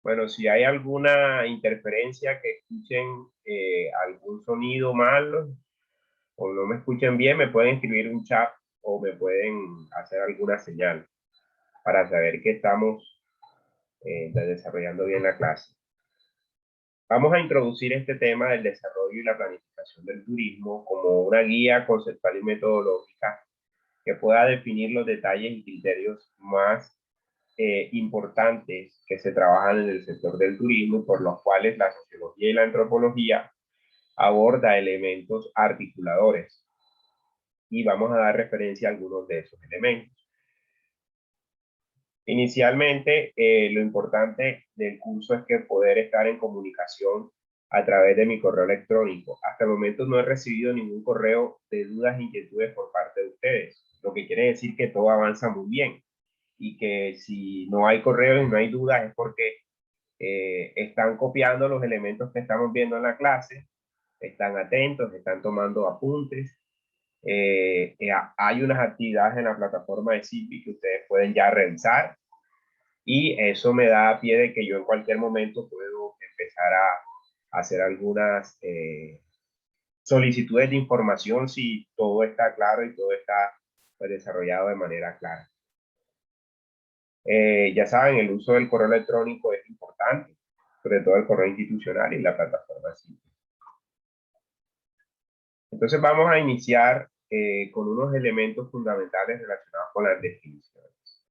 Bueno, si hay alguna interferencia que escuchen algún sonido malo o no me escuchen bien, me pueden escribir un chat o me pueden hacer alguna señal para saber que estamos desarrollando bien la clase. Vamos a introducir este tema del desarrollo y la planificación del turismo como una guía conceptual y metodológica que pueda definir los detalles y criterios más importantes que se trabajan en el sector del turismo y por los cuales la sociología y la antropología aborda elementos articuladores. Y vamos a dar referencia a algunos de esos elementos. Inicialmente, lo importante del curso es que poder estar en comunicación a través de mi correo electrónico. Hasta el momento no he recibido ningún correo de dudas e inquietudes por parte de ustedes, lo que quiere decir que todo avanza muy bien y que si no hay correos y no hay dudas es porque están copiando los elementos que estamos viendo en la clase, están atentos, están tomando apuntes. Hay unas actividades en la plataforma de CIPI que ustedes pueden ya revisar y eso me da pie de que yo en cualquier momento puedo empezar a hacer algunas solicitudes de información si todo está claro y todo está pues, desarrollado de manera clara. Ya saben, el uso del correo electrónico es importante, sobre todo el correo institucional y la plataforma CIPI. Entonces vamos a iniciar con unos elementos fundamentales relacionados con las definiciones.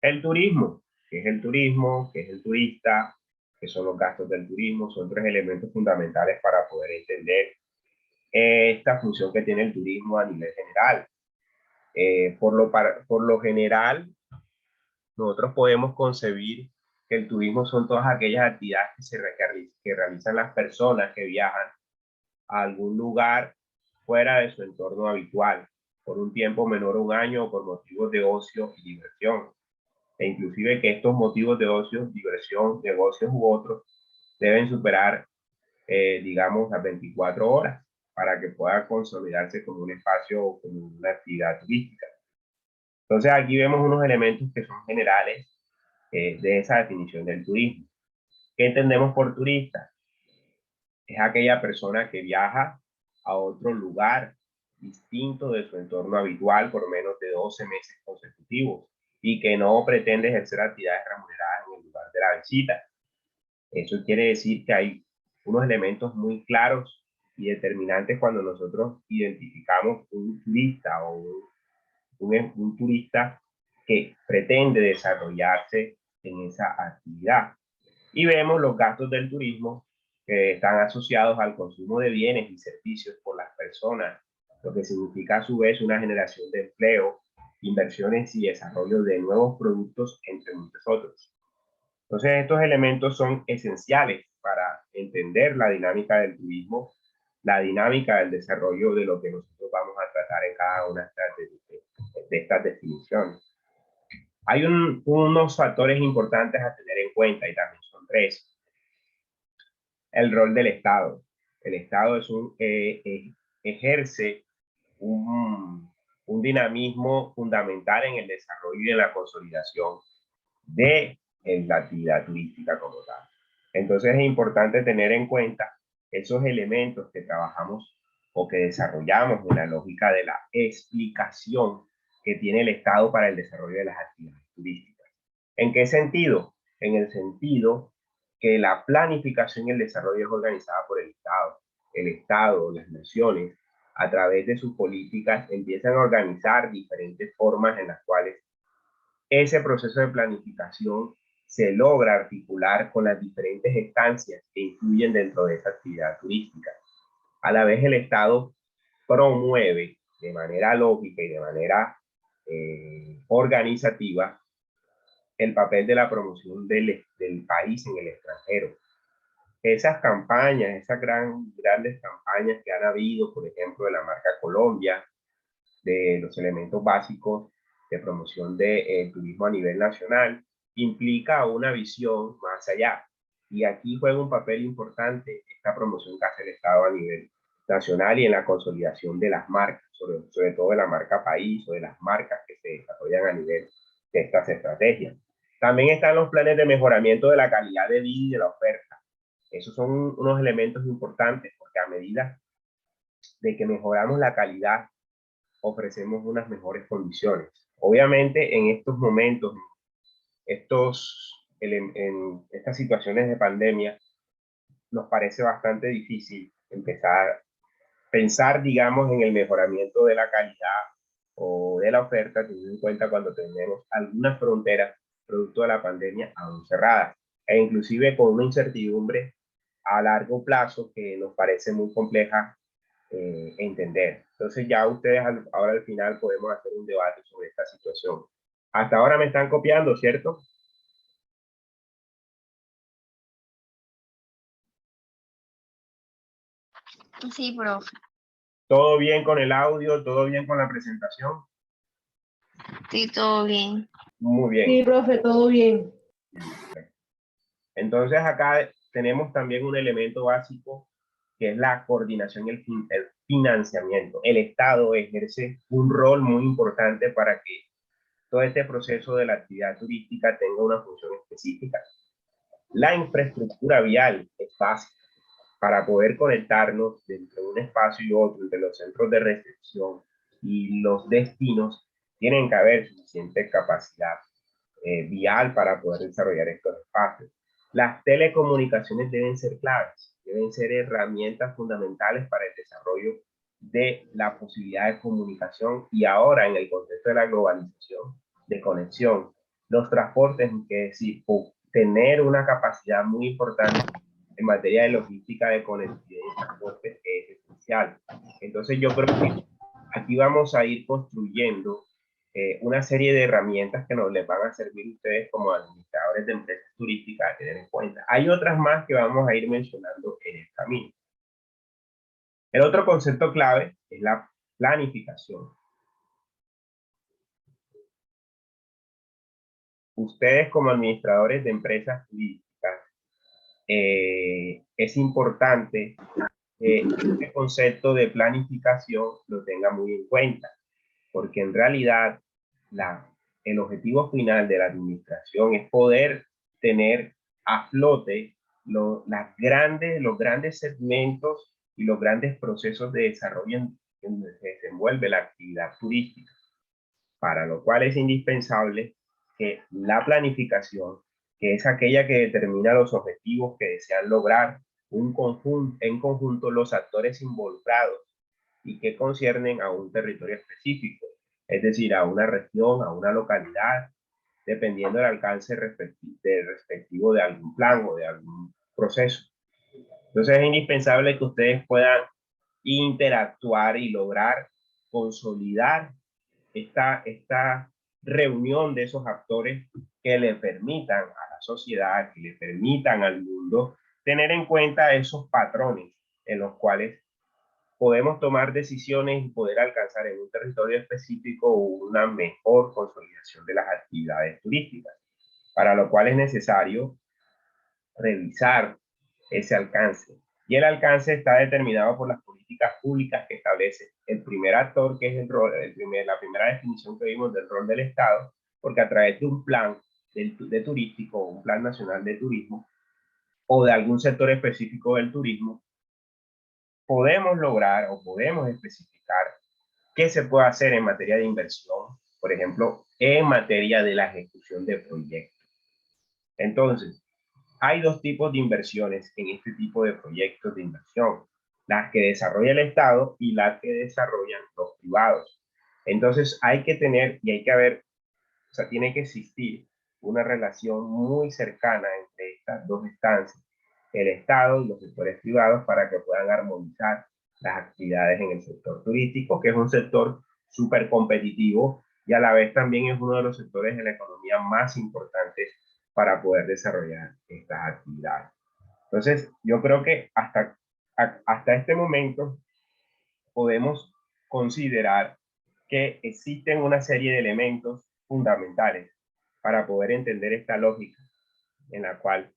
El turismo, ¿qué es el turismo? ¿Qué es el turista? ¿Qué son los gastos del turismo? Son tres elementos fundamentales para poder entender esta función que tiene el turismo a nivel general. Por lo general, nosotros podemos concebir que el turismo son todas aquellas actividades que realizan las personas que viajan a algún lugar fuera de su entorno habitual, por un tiempo menor a un año o por motivos de ocio y diversión. E inclusive que estos motivos de ocio, diversión, negocios u otros deben superar, digamos, las 24 horas para que pueda consolidarse como un espacio o como una actividad turística. Entonces aquí vemos unos elementos que son generales de esa definición del turismo. ¿Qué entendemos por turista? Es aquella persona que viaja a otro lugar distinto de su entorno habitual por menos de 12 meses consecutivos y que no pretende ejercer actividades remuneradas en el lugar de la visita. Eso quiere decir que hay unos elementos muy claros y determinantes cuando nosotros identificamos un turista o un turista que pretende desarrollarse en esa actividad. Y vemos los gastos del turismo que están asociados al consumo de bienes y servicios por las personas, lo que significa a su vez una generación de empleo, inversiones y desarrollo de nuevos productos, entre muchos otros. Entonces, estos elementos son esenciales para entender la dinámica del turismo, la dinámica del desarrollo de lo que nosotros vamos a tratar en cada una de estas definiciones. Hay unos factores importantes a tener en cuenta y también son tres. El rol del Estado. El Estado ejerce un dinamismo fundamental en el desarrollo y en la consolidación de la actividad turística como tal. Entonces es importante tener en cuenta esos elementos que trabajamos o que desarrollamos en la lógica de la explicación que tiene el Estado para el desarrollo de las actividades turísticas. ¿En qué sentido? En el sentido que la planificación y el desarrollo es organizada por el Estado. El Estado, las naciones, a través de sus políticas, empiezan a organizar diferentes formas en las cuales ese proceso de planificación se logra articular con las diferentes instancias que influyen dentro de esa actividad turística. A la vez el Estado promueve de manera lógica y de manera organizativa el papel de la promoción del país en el extranjero. Esas campañas, esas grandes campañas que han habido, por ejemplo, de la marca Colombia, de los elementos básicos de promoción del turismo a nivel nacional, implica una visión más allá. Y aquí juega un papel importante esta promoción que hace el Estado a nivel nacional y en la consolidación de las marcas, sobre todo de la marca país o de las marcas que se desarrollan a nivel de estas estrategias. También están los planes de mejoramiento de la calidad de vida y de la oferta. Esos son unos elementos importantes porque a medida de que mejoramos la calidad, ofrecemos unas mejores condiciones. Obviamente en estos momentos, en estas situaciones de pandemia, nos parece bastante difícil empezar a pensar, digamos, en el mejoramiento de la calidad o de la oferta, teniendo en cuenta cuando tenemos algunas fronteras producto de la pandemia aún cerradas, e inclusive con una incertidumbre a largo plazo que nos parece muy compleja entender. Entonces ya ustedes ahora al final podemos hacer un debate sobre esta situación. Hasta ahora me están copiando, ¿cierto? Sí, profe. ¿Todo bien con el audio? ¿Todo bien con la presentación? Sí, todo bien. Muy bien. Sí, profe, todo bien. Entonces acá tenemos también un elemento básico que es la coordinación y el financiamiento. El Estado ejerce un rol muy importante para que todo este proceso de la actividad turística tenga una función específica. La infraestructura vial es básica para poder conectarnos entre un espacio y otro, entre los centros de recepción y los destinos. Tienen que haber suficiente capacidad vial para poder desarrollar estos espacios. Las telecomunicaciones deben ser claves, deben ser herramientas fundamentales para el desarrollo de la posibilidad de comunicación y ahora en el contexto de la globalización, de conexión. Los transportes, que decir, tener una capacidad muy importante en materia de logística de conectividad y transporte es esencial. Entonces yo creo que aquí vamos a ir construyendo una serie de herramientas que nos les van a servir a ustedes como administradores de empresas turísticas a tener en cuenta. Hay otras más que vamos a ir mencionando en el camino. El otro concepto clave es la planificación. Ustedes como administradores de empresas turísticas, es importante que este concepto de planificación lo tenga muy en cuenta, porque en realidad el objetivo final de la administración es poder tener a flote los grandes segmentos y los grandes procesos de desarrollo en donde se desenvuelve la actividad turística, para lo cual es indispensable que la planificación, que es aquella que determina los objetivos que desean lograr en conjunto los actores involucrados y que conciernen a un territorio específico, es decir, a una región, a una localidad, dependiendo del alcance respectivo de algún plan o de algún proceso. Entonces es indispensable que ustedes puedan interactuar y lograr consolidar esta reunión de esos actores que le permitan a la sociedad, que le permitan al mundo tener en cuenta esos patrones en los cuales podemos tomar decisiones y poder alcanzar en un territorio específico una mejor consolidación de las actividades turísticas, para lo cual es necesario revisar ese alcance. Y el alcance está determinado por las políticas públicas que establece el primer actor, que es la primera definición que vimos del rol del Estado, porque a través de un plan de turístico, un plan nacional de turismo, o de algún sector específico del turismo, podemos lograr o podemos especificar qué se puede hacer en materia de inversión, por ejemplo, en materia de la ejecución de proyectos. Entonces, hay dos tipos de inversiones en este tipo de proyectos de inversión, las que desarrolla el Estado y las que desarrollan los privados. Entonces, hay que tener y hay que haber, o sea, tiene que existir una relación muy cercana entre estas dos instancias, el Estado y los sectores privados, para que puedan armonizar las actividades en el sector turístico, que es un sector súper competitivo y a la vez también es uno de los sectores de la economía más importantes para poder desarrollar estas actividades. Entonces, yo creo que hasta este momento podemos considerar que existen una serie de elementos fundamentales para poder entender esta lógica en la cual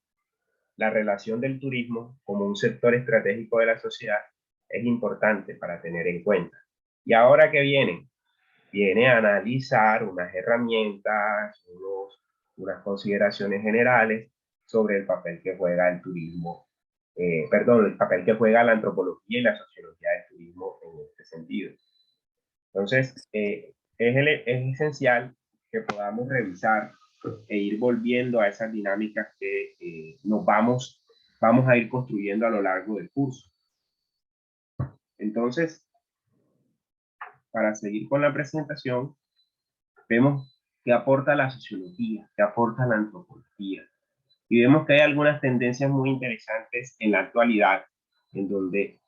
la relación del turismo como un sector estratégico de la sociedad es importante para tener en cuenta. ¿Y ahora qué viene? Viene a analizar unas herramientas, unas consideraciones generales sobre el papel que juega el turismo, el papel que juega la antropología y la sociología del turismo en este sentido. Entonces, es esencial que podamos revisar e ir volviendo a esas dinámicas que vamos a ir construyendo a lo largo del curso. Entonces, para seguir con la presentación, vemos qué aporta la sociología, qué aporta la antropología. Y vemos que hay algunas tendencias muy interesantes en la actualidad, en donde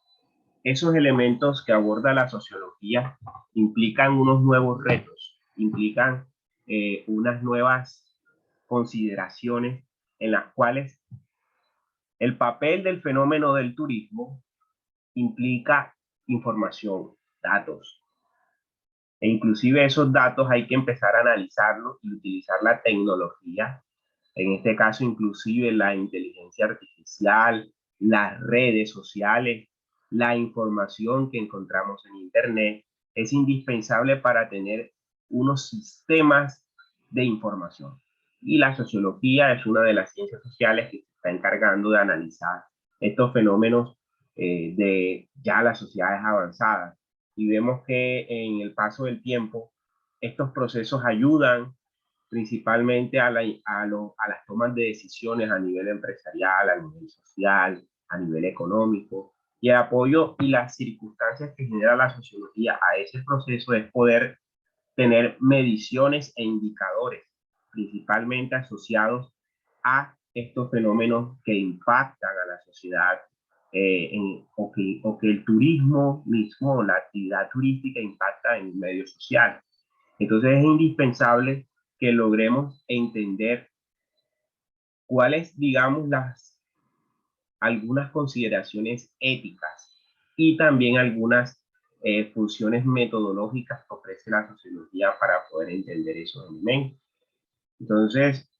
esos elementos que aborda la sociología implican unos nuevos retos, implican unas nuevas consideraciones en las cuales el papel del fenómeno del turismo implica información, datos. E inclusive esos datos hay que empezar a analizarlos y utilizar la tecnología, en este caso inclusive la inteligencia artificial, las redes sociales, la información que encontramos en Internet, es indispensable para tener unos sistemas de información. Y la sociología es una de las ciencias sociales que se está encargando de analizar estos fenómenos de ya las sociedades avanzadas. Y vemos que en el paso del tiempo, estos procesos ayudan principalmente a las tomas de decisiones a nivel empresarial, a nivel social, a nivel económico. Y el apoyo y las circunstancias que genera la sociología a ese proceso es poder tener mediciones e indicadores, principalmente asociados a estos fenómenos que impactan a la sociedad, o que el turismo mismo, la actividad turística impacta en el medio social. Entonces es indispensable que logremos entender cuáles, digamos, algunas consideraciones éticas y también algunas funciones metodológicas que ofrece la sociología para poder entender esos elementos. Entonces,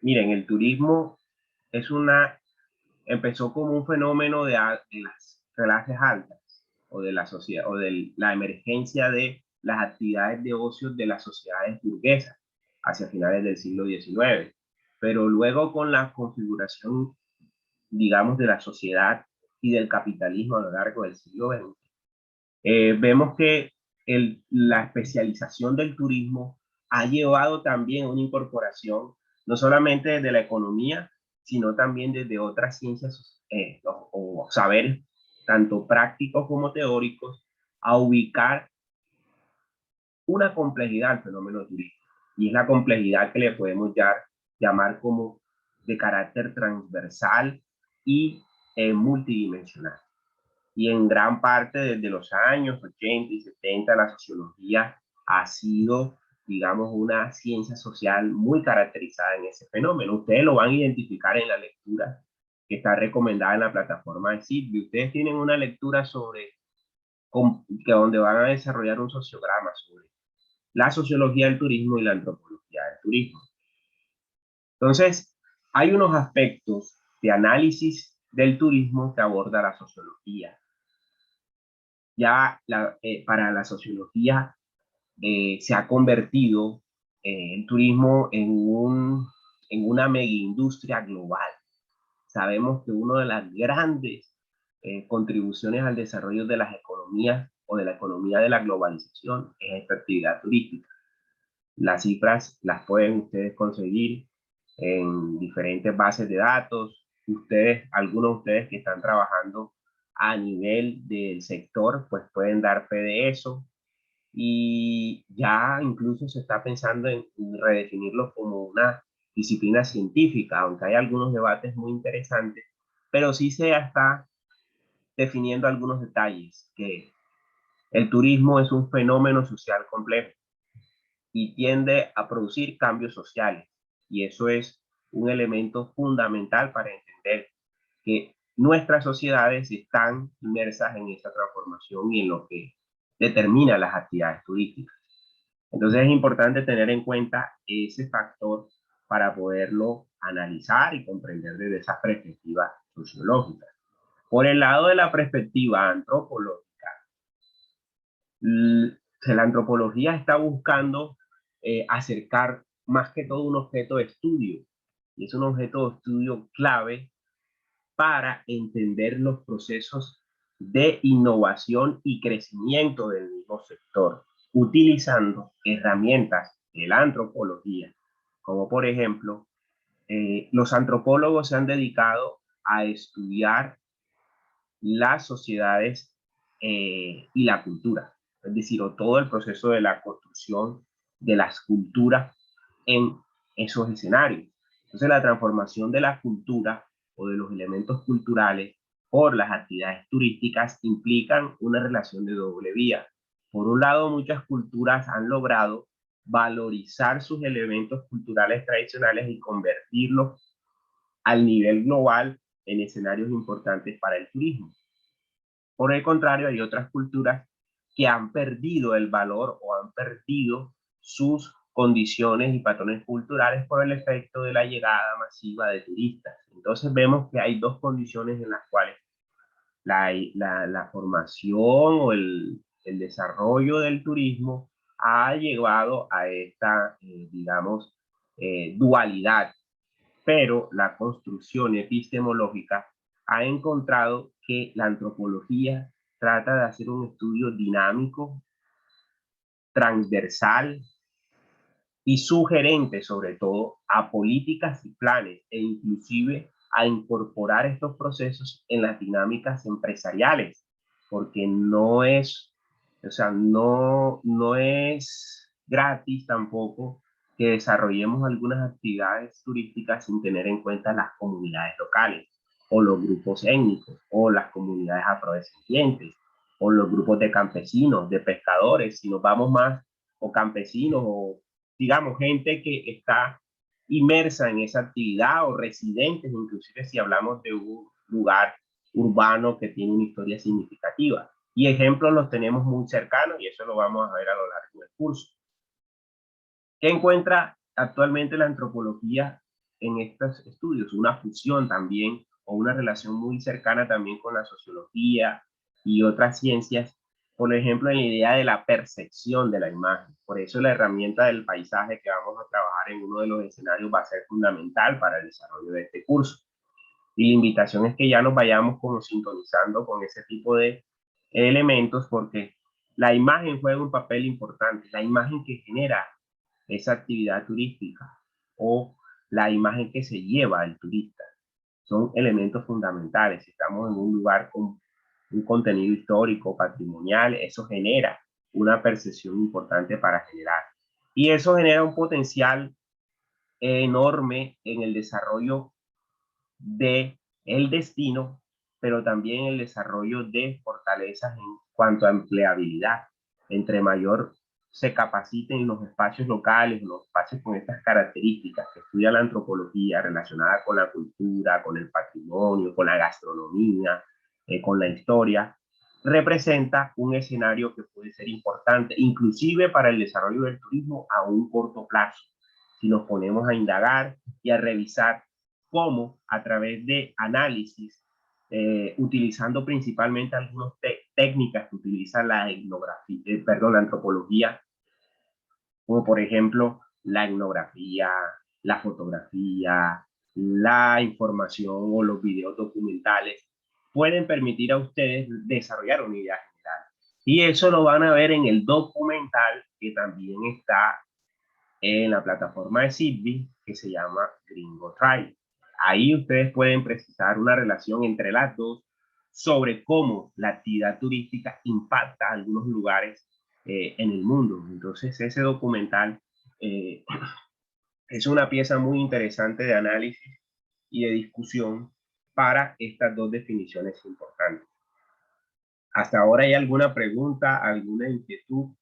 miren, el turismo empezó como un fenómeno de las clases altas o de la sociedad o de la emergencia de las actividades de ocio de las sociedades burguesas hacia finales del siglo XIX. Pero luego con la configuración, digamos, de la sociedad y del capitalismo a lo largo del siglo XX, vemos que la especialización del turismo ha llevado también una incorporación, no solamente desde la economía, sino también desde otras ciencias o saberes, tanto prácticos como teóricos, a ubicar una complejidad al fenómeno turístico. Y es la complejidad que le podemos llamar como de carácter transversal y multidimensional. Y en gran parte desde los años 80 y 70 la sociología ha sido, digamos, una ciencia social muy caracterizada en ese fenómeno. Ustedes lo van a identificar en la lectura que está recomendada en la plataforma de Silvio. Ustedes tienen una lectura donde van a desarrollar un sociograma sobre la sociología del turismo y la antropología del turismo. Entonces, hay unos aspectos de análisis del turismo que aborda la sociología. Ya para la sociología se ha convertido el turismo en una mega industria global. Sabemos que una de las grandes contribuciones al desarrollo de las economías o de la economía de la globalización es esta actividad turística. Las cifras las pueden ustedes conseguir en diferentes bases de datos. Algunos de ustedes que están trabajando a nivel del sector, pues pueden dar fe de eso. Y ya incluso se está pensando en redefinirlo como una disciplina científica, aunque hay algunos debates muy interesantes, pero sí se está definiendo algunos detalles, que el turismo es un fenómeno social complejo y tiende a producir cambios sociales. Y eso es un elemento fundamental para entender que nuestras sociedades están inmersas en esa transformación y en lo que determina las actividades turísticas. Entonces es importante tener en cuenta ese factor para poderlo analizar y comprender desde esa perspectiva sociológica. Por el lado de la perspectiva antropológica, la antropología está buscando acercar más que todo un objeto de estudio. Y es un objeto de estudio clave para entender los procesos de innovación y crecimiento del mismo sector, utilizando herramientas de la antropología, como por ejemplo, los antropólogos se han dedicado a estudiar las sociedades y la cultura, es decir, o todo el proceso de la construcción de las culturas en esos escenarios. Entonces, la transformación de la cultura o de los elementos culturales por las actividades turísticas implican una relación de doble vía. Por un lado, muchas culturas han logrado valorizar sus elementos culturales tradicionales y convertirlos al nivel global en escenarios importantes para el turismo. Por el contrario, hay otras culturas que han perdido el valor o han perdido sus condiciones y patrones culturales por el efecto de la llegada masiva de turistas. Entonces vemos que hay dos condiciones en las cuales la formación o el desarrollo del turismo ha llevado a esta, digamos, dualidad, pero la construcción epistemológica ha encontrado que la antropología trata de hacer un estudio dinámico, transversal y sugerente, sobre todo, a políticas y planes e inclusive a incorporar estos procesos en las dinámicas empresariales, porque no es, o sea, no es gratis tampoco que desarrollemos algunas actividades turísticas sin tener en cuenta las comunidades locales o los grupos étnicos o las comunidades afrodescendientes o los grupos de campesinos, de pescadores, si nos vamos más, o campesinos o digamos gente que está inmersa en esa actividad o residentes, inclusive si hablamos de un lugar urbano que tiene una historia significativa. Y ejemplos los tenemos muy cercanos y eso lo vamos a ver a lo largo del curso. ¿Qué encuentra actualmente la antropología en estos estudios? Una fusión también o una relación muy cercana también con la sociología y otras ciencias, por ejemplo, en la idea de la percepción de la imagen. Por eso la herramienta del paisaje que vamos a trabajar en uno de los escenarios va a ser fundamental para el desarrollo de este curso. Y la invitación es que ya nos vayamos como sintonizando con ese tipo de elementos porque la imagen juega un papel importante, la imagen que genera esa actividad turística o la imagen que se lleva al turista. Son elementos fundamentales. Si estamos en un lugar con un contenido histórico, patrimonial, eso genera una percepción importante para generar. Y eso genera un potencial enorme en el desarrollo de el destino, pero también el desarrollo de fortalezas en cuanto a empleabilidad. Entre mayor se capaciten los espacios locales, los espacios con estas características que estudia la antropología relacionada con la cultura, con el patrimonio, con la gastronomía, con la historia, representa un escenario que puede ser importante, inclusive para el desarrollo del turismo a un corto plazo. Si nos ponemos a indagar y a revisar cómo a través de análisis, utilizando principalmente algunas técnicas que utiliza la etnografía, la antropología, como por ejemplo la etnografía, la fotografía, la información o los videos documentales, pueden permitir a ustedes desarrollar una idea general. Y eso lo van a ver en el documental que también está en la plataforma de Sidby, que se llama Gringo Trail. Ahí ustedes pueden precisar una relación entre las dos sobre cómo la actividad turística impacta a algunos lugares en el mundo. Entonces, ese documental es una pieza muy interesante de análisis y de discusión para estas dos definiciones importantes. ¿Hasta ahora hay alguna pregunta, alguna inquietud?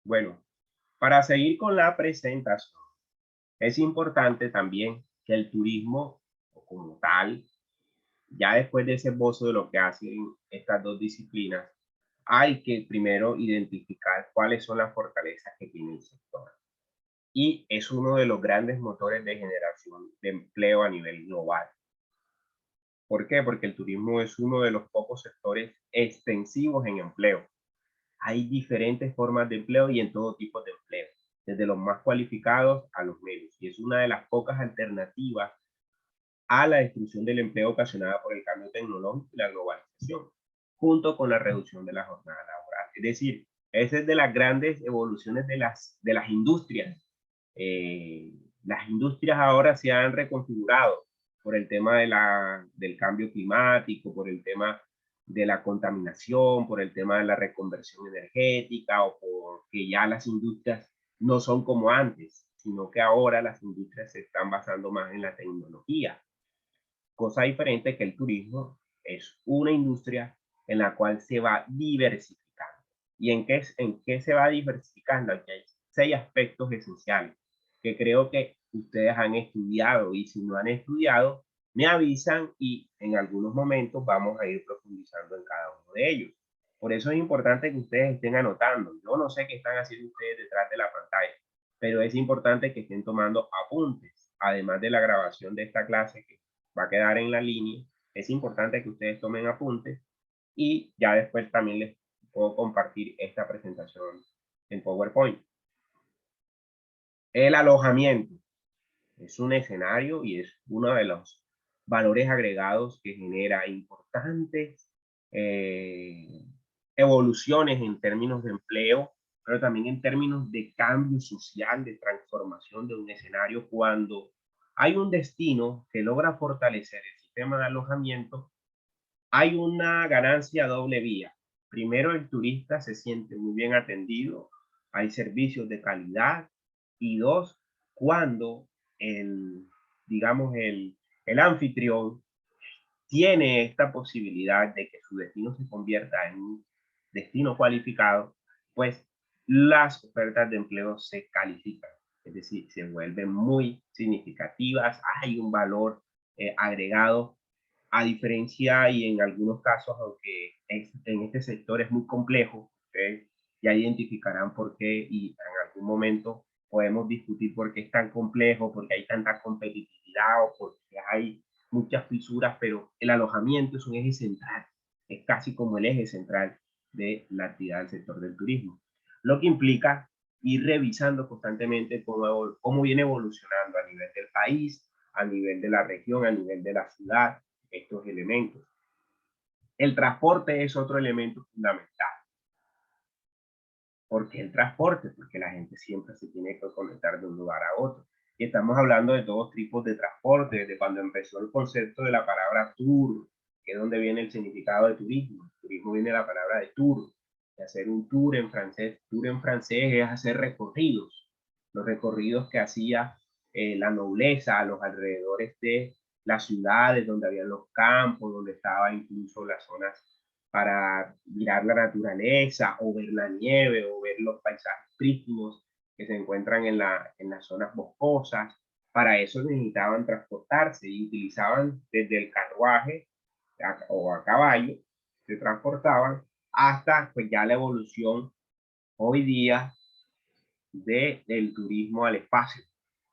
Bueno, para seguir con la presentación, es importante también que el turismo como tal, ya después de ese esbozo de lo que hacen estas dos disciplinas, hay que primero identificar cuáles son las fortalezas que tiene el sector. Y es uno de los grandes motores de generación de empleo a nivel global. ¿Por qué? Porque el turismo es uno de los pocos sectores extensivos en empleo. Hay diferentes formas de empleo y en todo tipo de empleo, desde los más cualificados a los medios. Y es una de las pocas alternativas a la destrucción del empleo ocasionada por el cambio tecnológico y la globalización, junto con la reducción de la jornada laboral. Es decir, esa es de las grandes evoluciones de las industrias. Las industrias ahora se han reconfigurado por el tema del cambio climático, por el tema de la contaminación, por el tema de la reconversión energética o porque ya las industrias no son como antes, sino que ahora las industrias se están basando más en la tecnología. Cosa diferente que el turismo es una industria en la cual se va diversificando. ¿Y en qué se va diversificando? Aquí hay 6 aspectos esenciales que creo que ustedes han estudiado, y si no han estudiado, me avisan y en algunos momentos vamos a ir profundizando en cada uno de ellos. Por eso es importante que ustedes estén anotando. Yo no sé qué están haciendo ustedes detrás de la pantalla, pero es importante que estén tomando apuntes, además de la grabación de esta clase que va a quedar en la línea. Es importante que ustedes tomen apuntes y ya después también les puedo compartir esta presentación en PowerPoint. El alojamiento es un escenario y es uno de los valores agregados que genera importantes evoluciones en términos de empleo, pero también en términos de cambio social, de transformación de un escenario. Cuando hay un destino que logra fortalecer el sistema de alojamiento, hay una ganancia doble vía. Primero, el turista se siente muy bien atendido, hay servicios de calidad. Y dos, cuando el, digamos, el anfitrión tiene esta posibilidad de que su destino se convierta en un destino cualificado, pues las ofertas de empleo se califican, es decir, se vuelven muy significativas, hay un valor agregado, a diferencia y en algunos casos, aunque en este sector es muy complejo, ¿okay? Ya identificarán por qué y en algún momento podemos discutir por qué es tan complejo, porque hay tanta competitividad o porque hay muchas fisuras, pero el alojamiento es un eje central, es casi como el eje central de la actividad del sector del turismo, lo que implica ir revisando constantemente cómo viene evolucionando a nivel del país, a nivel de la región, a nivel de la ciudad, estos elementos. El transporte es otro elemento fundamental. ¿Por qué el transporte? Porque la gente siempre se tiene que conectar de un lugar a otro. Y estamos hablando de todos tipos de transporte, desde cuando empezó el concepto de la palabra tour, que es donde viene el significado de turismo. El turismo viene de la palabra de tour, de hacer un tour en francés. Tour en francés es hacer recorridos, los recorridos que hacía la nobleza a los alrededores de las ciudades, donde había los campos, donde estaba incluso las zonas para mirar la naturaleza o ver la nieve o ver los paisajes prístinos que se encuentran en las zonas boscosas. Para eso necesitaban transportarse y utilizaban desde el carruaje o a caballo, se transportaban hasta pues ya la evolución hoy día del turismo al espacio.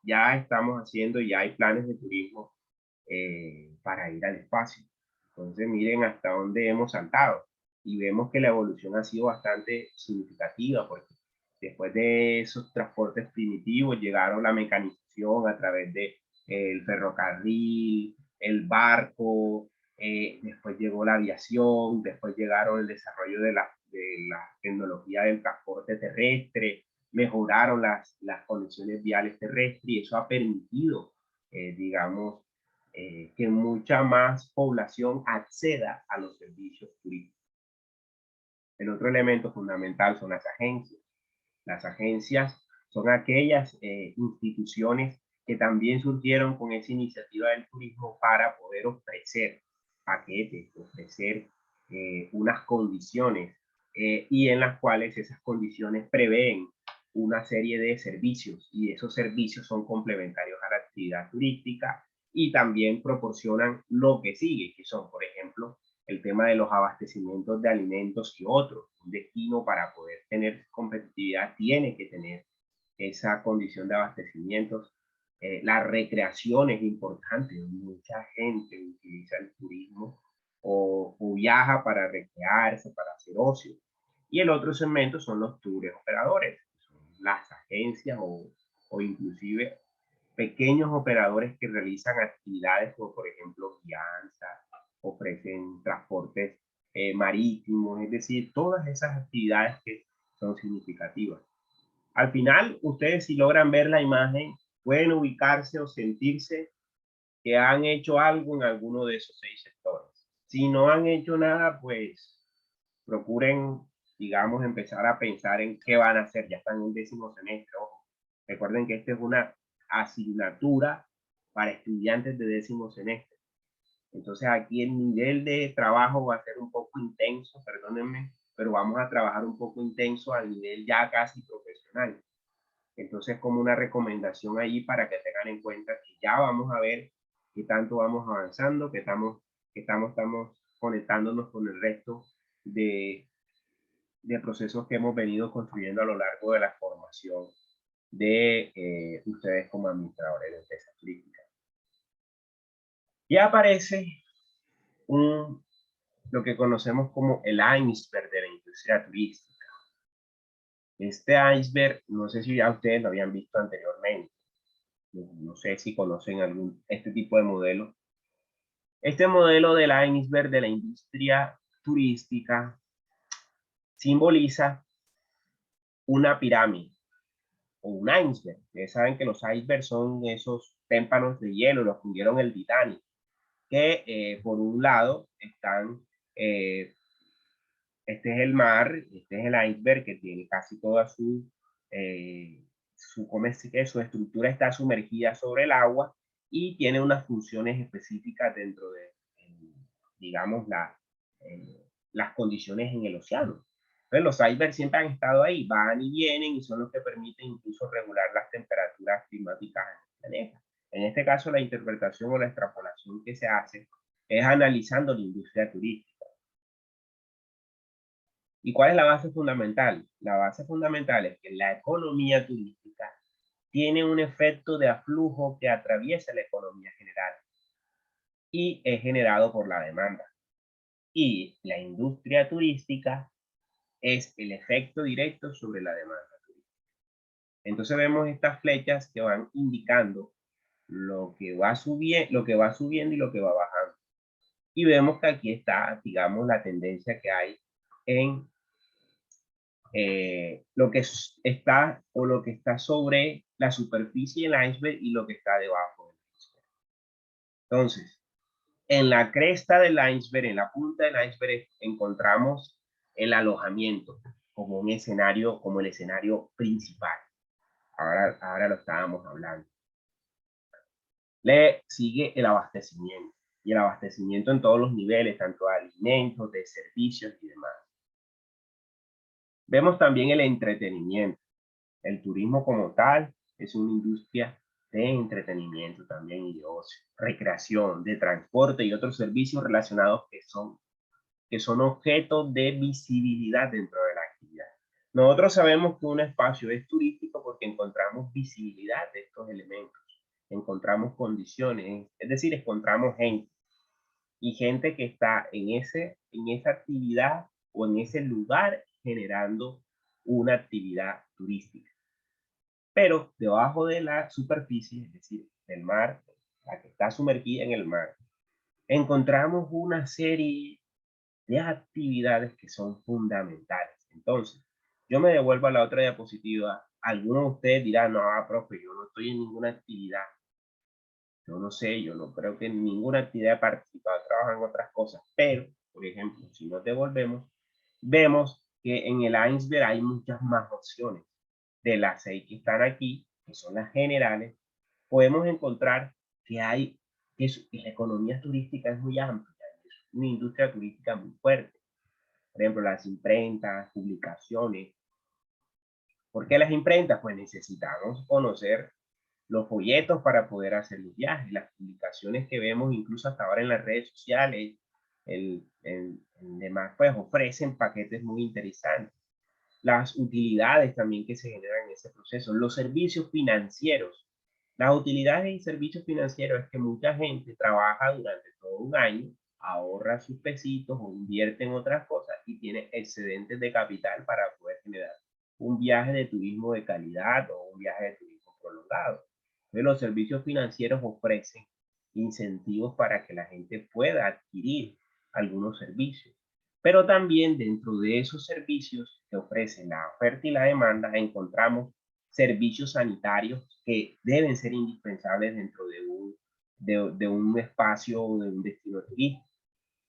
Ya estamos haciendo, ya hay planes de turismo para ir al espacio. Entonces miren hasta dónde hemos saltado y vemos que la evolución ha sido bastante significativa porque después de esos transportes primitivos llegaron la mecanización a través de el ferrocarril, el barco, después llegó la aviación, después llegaron el desarrollo de la tecnología del transporte terrestre, mejoraron las conexiones viales terrestres y eso ha permitido, digamos, que mucha más población acceda a los servicios turísticos. El otro elemento fundamental son las agencias. Las agencias son aquellas instituciones que también surgieron con esa iniciativa del turismo para poder ofrecer paquetes, ofrecer unas condiciones y en las cuales esas condiciones prevén una serie de servicios y esos servicios son complementarios a la actividad turística y también proporcionan lo que sigue, que son, por ejemplo, el tema de los abastecimientos de alimentos y otros. Un destino para poder tener competitividad tiene que tener esa condición de abastecimientos La recreación es importante. Mucha gente utiliza el turismo o viaja para recrearse, para hacer ocio. Y el otro segmento son los tours operadores, son las agencias o inclusive pequeños operadores que realizan actividades como por ejemplo guianza, ofrecen transportes marítimos, es decir, todas esas actividades que son significativas. Al final, ustedes si logran ver la imagen, pueden ubicarse o sentirse que han hecho algo en alguno de esos 6 sectores. Si no han hecho nada, pues procuren, digamos, empezar a pensar en qué van a hacer. Ya están en 10º semestre. Ojo. Recuerden que esta es una asignatura para estudiantes de 10º semestre. Entonces aquí el nivel de trabajo va a ser un poco intenso, perdónenme, pero vamos a trabajar un poco intenso al nivel ya casi profesional. Entonces, como una recomendación allí para que tengan en cuenta que ya vamos a ver qué tanto vamos avanzando, que estamos conectándonos con el resto de, de procesos que hemos venido construyendo a lo largo de la formación de ustedes como administradores de empresas turísticas. Ya aparece lo que conocemos como el iceberg de la industria turística. Este iceberg, no sé si ya ustedes lo habían visto anteriormente. No sé si conocen este tipo de modelo. Este modelo del iceberg de la industria turística simboliza una pirámide o un iceberg. Ustedes saben que los icebergs son esos témpanos de hielo, los que hundieron el Titanic, que por un lado están, este es el mar, este es el iceberg que tiene casi toda su estructura está sumergida sobre el agua y tiene unas funciones específicas dentro de, digamos, las condiciones en el océano. Entonces, los icebergs siempre han estado ahí, van y vienen y son los que permiten incluso regular las temperaturas climáticas en el planeta. En este caso, la interpretación o la extrapolación que se hace es analizando la industria turística. ¿Y cuál es la base fundamental? La base fundamental es que la economía turística tiene un efecto de aflujo que atraviesa la economía general y es generado por la demanda. Y la industria turística es el efecto directo sobre la demanda turística. Entonces vemos estas flechas que van indicando lo que va subiendo y lo que va bajando. Y vemos que aquí está, digamos, la tendencia que hay en lo que está o lo que está sobre la superficie del iceberg y lo que está debajo del iceberg. Entonces, en la cresta del iceberg, en la punta del iceberg, encontramos el alojamiento como un escenario, como el escenario principal. Ahora lo estábamos hablando. Le sigue el abastecimiento y el abastecimiento en todos los niveles, tanto de alimentos, de servicios y demás. Vemos también el entretenimiento. El turismo como tal es una industria de entretenimiento también y de ocio, recreación, de transporte y otros servicios relacionados que son objetos de visibilidad dentro de la actividad. Nosotros sabemos que un espacio es turístico porque encontramos visibilidad de estos elementos, encontramos condiciones, es decir, encontramos gente y gente que está en esa actividad o en ese lugar generando una actividad turística. Pero debajo de la superficie, es decir, del mar, la que está sumergida en el mar, encontramos una serie de actividades que son fundamentales. Entonces, yo me devuelvo a la otra diapositiva. Algunos de ustedes dirán, no, profe, yo no estoy en ninguna actividad. Yo no sé, yo no creo que en ninguna actividad he participado, trabajo en otras cosas. Pero, por ejemplo, si nos devolvemos, vemos que en el iceberg hay muchas más opciones. De las 6 que están aquí, que son las generales, podemos encontrar que que la economía turística es muy amplia, es una industria turística muy fuerte. Por ejemplo, las imprentas, publicaciones. ¿Por qué las imprentas? Pues necesitamos conocer los folletos para poder hacer los viajes, las publicaciones que vemos incluso hasta ahora en las redes sociales, en demás, pues ofrecen paquetes muy interesantes. Las utilidades también que se generan en ese proceso, los servicios financieros Las utilidades y servicios financieros es que mucha gente trabaja durante todo un año, ahorra sus pesitos o invierte en otras cosas y tiene excedentes de capital para poder generar un viaje de turismo de calidad o un viaje de turismo prolongado. Entonces, los servicios financieros ofrecen incentivos para que la gente pueda adquirir algunos servicios. Pero también dentro de esos servicios que ofrecen la oferta y la demanda encontramos servicios sanitarios que deben ser indispensables dentro de un espacio o de un destino turístico.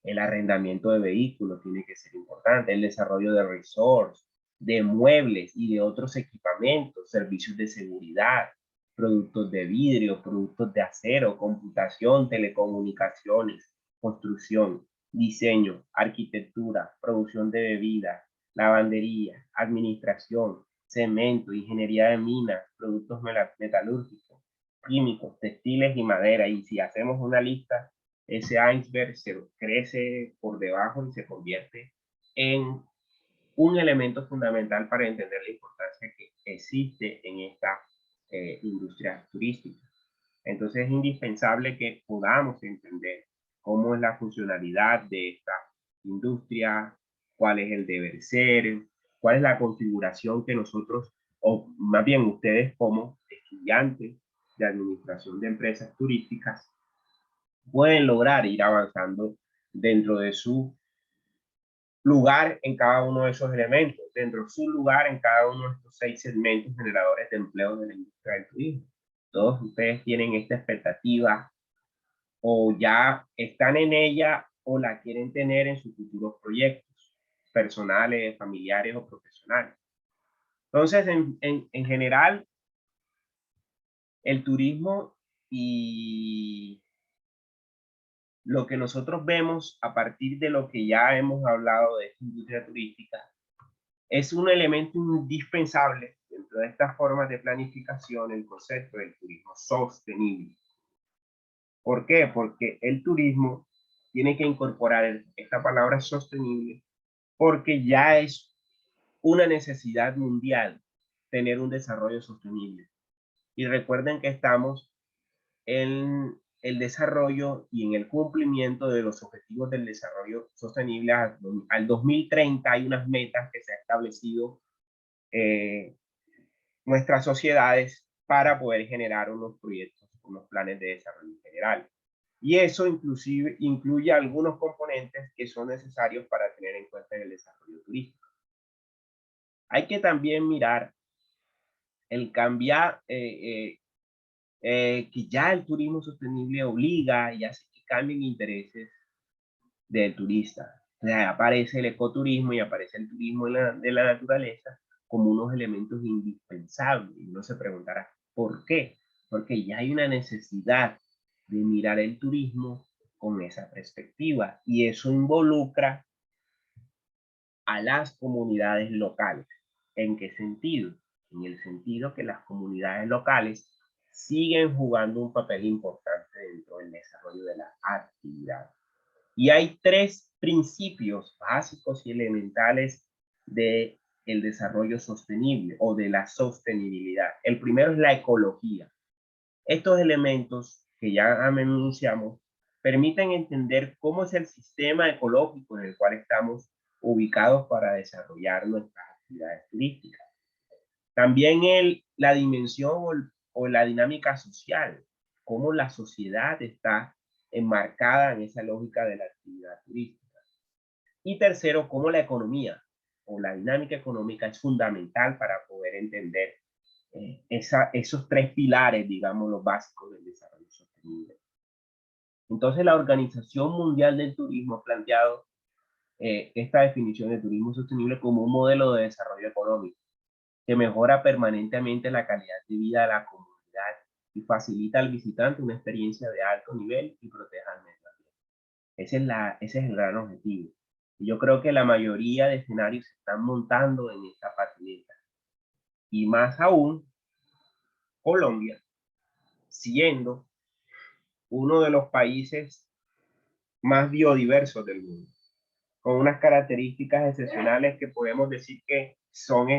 El arrendamiento de vehículos tiene que ser importante, el desarrollo de resorts, de muebles y de otros equipamientos, servicios de seguridad, productos de vidrio, productos de acero, computación, telecomunicaciones, construcción, diseño, arquitectura, producción de bebidas, lavandería, administración, cemento, ingeniería de minas, productos metalúrgicos, químicos, textiles y madera. Y si hacemos una lista, ese iceberg se crece por debajo y se convierte en un elemento fundamental para entender la importancia que existe en esta industria turística. Entonces es indispensable que podamos entender cómo es la funcionalidad de esta industria, cuál es el deber ser, cuál es la configuración que nosotros, o más bien ustedes como estudiantes de administración de empresas turísticas, pueden lograr ir avanzando dentro de su lugar en cada uno de esos elementos, dentro de su lugar en cada uno de estos 6 segmentos generadores de empleo de la industria del turismo. Todos ustedes tienen esta expectativa o ya están en ella o la quieren tener en sus futuros proyectos personales, familiares o profesionales. Entonces, en general, el turismo y lo que nosotros vemos a partir de lo que ya hemos hablado de esta industria turística es un elemento indispensable dentro de estas formas de planificación, el concepto del turismo sostenible. ¿Por qué? Porque el turismo tiene que incorporar esta palabra sostenible porque ya es una necesidad mundial tener un desarrollo sostenible. Y recuerden que estamos en el desarrollo y en el cumplimiento de los objetivos del desarrollo sostenible al 2030. Hay unas metas que se ha establecido nuestras sociedades para poder generar unos proyectos, unos planes de desarrollo general. Y eso inclusive incluye algunos componentes que son necesarios para tener en cuenta en el desarrollo turístico. Hay que también mirar el cambiar, que ya el turismo sostenible obliga y hace que cambien intereses del turista. O sea, aparece el ecoturismo y aparece el turismo de la naturaleza como unos elementos indispensables. Y uno se preguntará, ¿por qué? Porque ya hay una necesidad de mirar el turismo con esa perspectiva y eso involucra a las comunidades locales. ¿En qué sentido? En el sentido que las comunidades locales siguen jugando un papel importante dentro del desarrollo de la actividad. Y hay 3 principios básicos y elementales del desarrollo sostenible o de la sostenibilidad. El primero es la ecología. Estos elementos que ya anunciamos permiten entender cómo es el sistema ecológico en el cual estamos ubicados para desarrollar nuestras actividades turísticas. También la dimensión o la dinámica social, cómo la sociedad está enmarcada en esa lógica de la actividad turística. Y tercero, cómo la economía o la dinámica económica es fundamental para poder entender esos 3 pilares, digamos, los básicos del desarrollo sostenible. Entonces, la Organización Mundial del Turismo ha planteado esta definición de turismo sostenible como un modelo de desarrollo económico que mejora permanentemente la calidad de vida de la comunidad y facilita al visitante una experiencia de alto nivel y protege al medio ambiente. Ese es el gran objetivo. Y yo creo que la mayoría de escenarios se están montando en esta patineta. Y más aún, Colombia, siendo uno de los países más biodiversos del mundo, con unas características excepcionales que podemos decir que son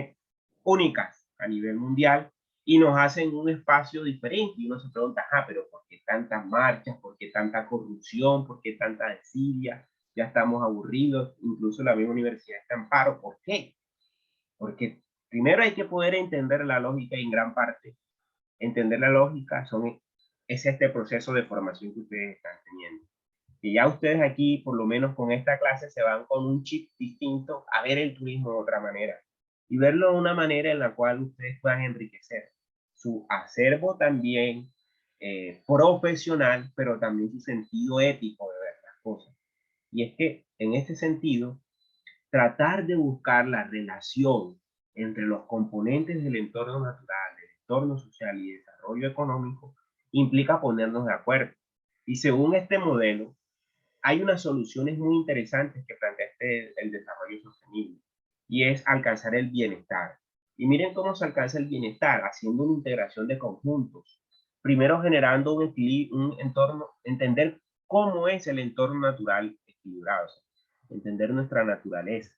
únicas a nivel mundial y nos hacen un espacio diferente y uno se pregunta, pero ¿por qué tantas marchas? ¿Por qué tanta corrupción? ¿Por qué tanta desidia? Ya estamos aburridos, incluso la misma universidad está en paro. ¿Por qué? Porque primero hay que poder entender la lógica y en gran parte entender la lógica es este proceso de formación que ustedes están teniendo. Y ya ustedes aquí, por lo menos con esta clase, se van con un chip distinto a ver el turismo de otra manera y verlo de una manera en la cual ustedes puedan enriquecer su acervo también profesional, pero también su sentido ético de ver las cosas. Y es que en este sentido, tratar de buscar la relación entre los componentes del entorno natural, del entorno social y desarrollo económico implica ponernos de acuerdo. Y según este modelo, hay unas soluciones muy interesantes que plantea el desarrollo sostenible y es alcanzar el bienestar. Y miren cómo se alcanza el bienestar, haciendo una integración de conjuntos. Primero generando un entorno, entender cómo es el entorno natural equilibrado, o sea, entender nuestra naturaleza.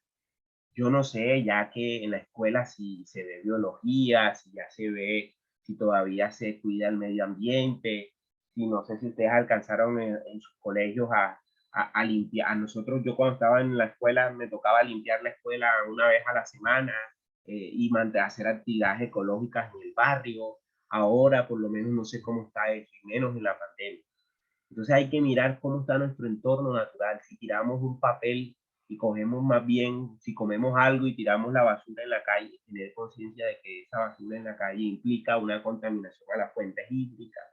Yo no sé, ya que en la escuela si se ve biología, si ya se ve, si todavía se cuida el medio ambiente, si no sé si ustedes alcanzaron en sus colegios a limpiar. A nosotros, yo cuando estaba en la escuela, me tocaba limpiar la escuela una vez a la semana y hacer actividades ecológicas en el barrio. Ahora, por lo menos, no sé cómo está eso, y menos en la pandemia. Entonces hay que mirar cómo está nuestro entorno natural. Si tiramos un papel y cogemos más bien, si comemos algo y tiramos la basura en la calle, tener conciencia de que esa basura en la calle implica una contaminación a las fuentes hídricas,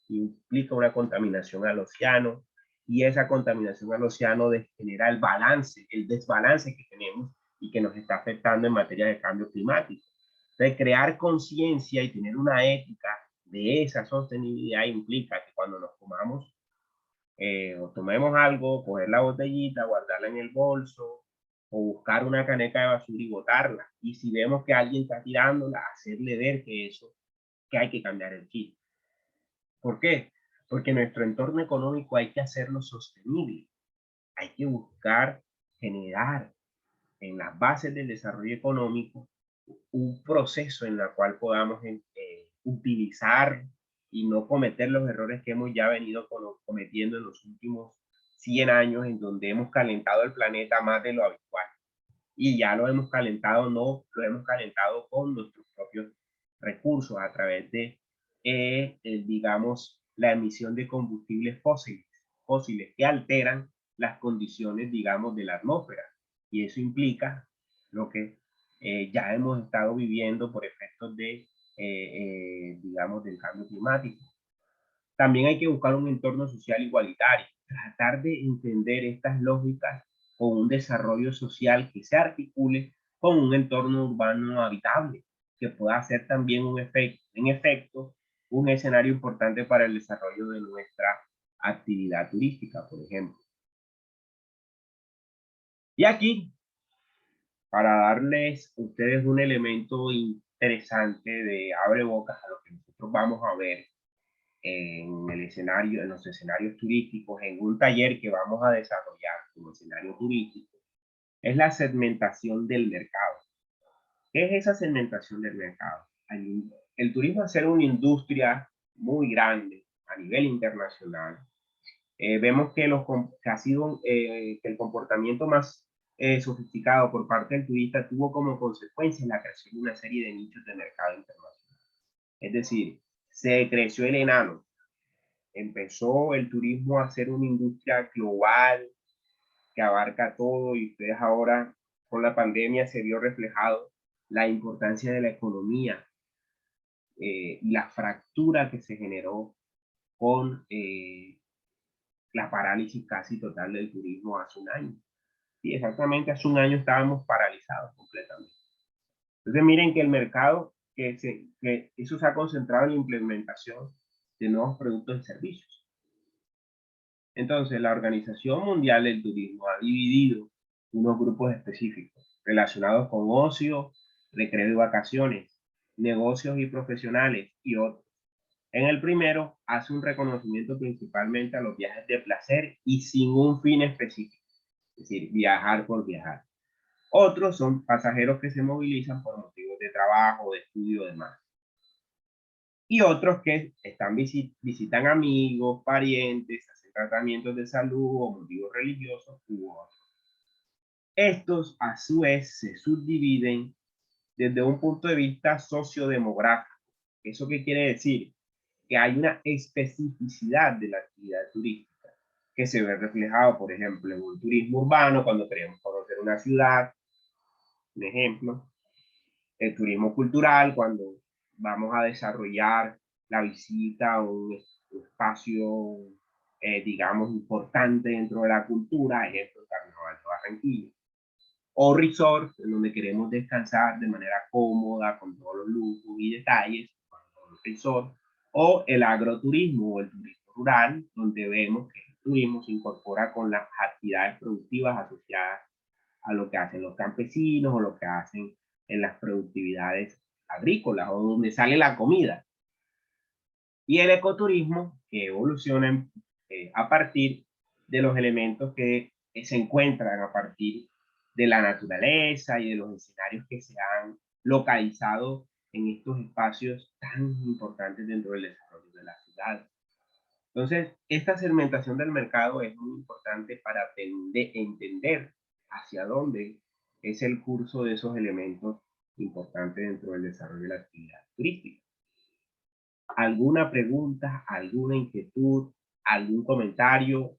implica una contaminación al océano, y esa contaminación al océano genera el balance, el desbalance que tenemos y que nos está afectando en materia de cambio climático. Entonces, crear conciencia y tener una ética de esa sostenibilidad implica que cuando nos comamos o tomemos algo, coger la botellita, guardarla en el bolso o buscar una caneca de basura y botarla. Y si vemos que alguien está tirándola, hacerle ver que eso, que hay que cambiar el chip. ¿Por qué? Porque nuestro entorno económico hay que hacerlo sostenible. Hay que buscar generar en las bases del desarrollo económico un proceso en el cual podamos utilizar y no cometer los errores que hemos ya venido cometiendo en los últimos 100 años, en donde hemos calentado el planeta más de lo habitual. Y ya lo hemos calentado, no lo hemos calentado con nuestros propios recursos a través de, digamos, la emisión de combustibles fósiles que alteran las condiciones, digamos, de la atmósfera. Y eso implica lo que ya hemos estado viviendo por efectos de, digamos, del cambio climático. También hay que buscar un entorno social igualitario, tratar de entender estas lógicas con un desarrollo social que se articule con un entorno urbano habitable, que pueda ser también en efecto, un escenario importante para el desarrollo de nuestra actividad turística, por ejemplo. Y aquí, para darles a ustedes un elemento interesante de abre bocas a lo que nosotros vamos a ver en el escenario, en los escenarios turísticos, en un taller que vamos a desarrollar como escenario turístico, es la segmentación del mercado. ¿Qué es esa segmentación del mercado? El turismo, al ser una industria muy grande a nivel internacional, vemos que ha sido que el comportamiento más sofisticado por parte del turista tuvo como consecuencia la creación de una serie de nichos de mercado internacional. Es decir, se creció el enano, empezó el turismo a ser una industria global que abarca todo y ustedes ahora con la pandemia se vio reflejado la importancia de la economía y la fractura que se generó con la parálisis casi total del turismo hace un año. Sí, exactamente hace un año estábamos paralizados completamente. Entonces miren que el mercado, que eso se ha concentrado en la implementación de nuevos productos y servicios. Entonces, la Organización Mundial del Turismo ha dividido unos grupos específicos relacionados con ocio, recreo y vacaciones, negocios y profesionales y otros. En el primero, hace un reconocimiento principalmente a los viajes de placer y sin un fin específico, es decir, viajar por viajar. Otros son pasajeros que se movilizan por motivos de trabajo, de estudio, demás. y otros que visitan amigos, parientes, hacen tratamientos de salud o motivos religiosos u otros. Estos, a su vez, se subdividen desde un punto de vista sociodemográfico. ¿Eso qué quiere decir? Que hay una especificidad de la actividad turística que se ve reflejado, por ejemplo, en un turismo urbano, cuando queremos conocer una ciudad, un ejemplo, el turismo cultural, cuando vamos a desarrollar la visita a un espacio, digamos, importante dentro de la cultura, ejemplo, el Carnaval de Barranquilla. O resort, en donde queremos descansar de manera cómoda, con todos los lujos y detalles, resort. O el agroturismo o el turismo rural, donde vemos que el turismo se incorpora con las actividades productivas asociadas a lo que hacen los campesinos o lo que hacen en las productividades agrícolas o donde sale la comida. Y el ecoturismo que evoluciona a partir de los elementos que se encuentran a partir de la naturaleza y de los escenarios que se han localizado en estos espacios tan importantes dentro del desarrollo de la ciudad. Entonces, esta segmentación del mercado es muy importante para entender hacia dónde es el curso de esos elementos importantes dentro del desarrollo de la actividad turística. ¿Alguna pregunta, alguna inquietud, algún comentario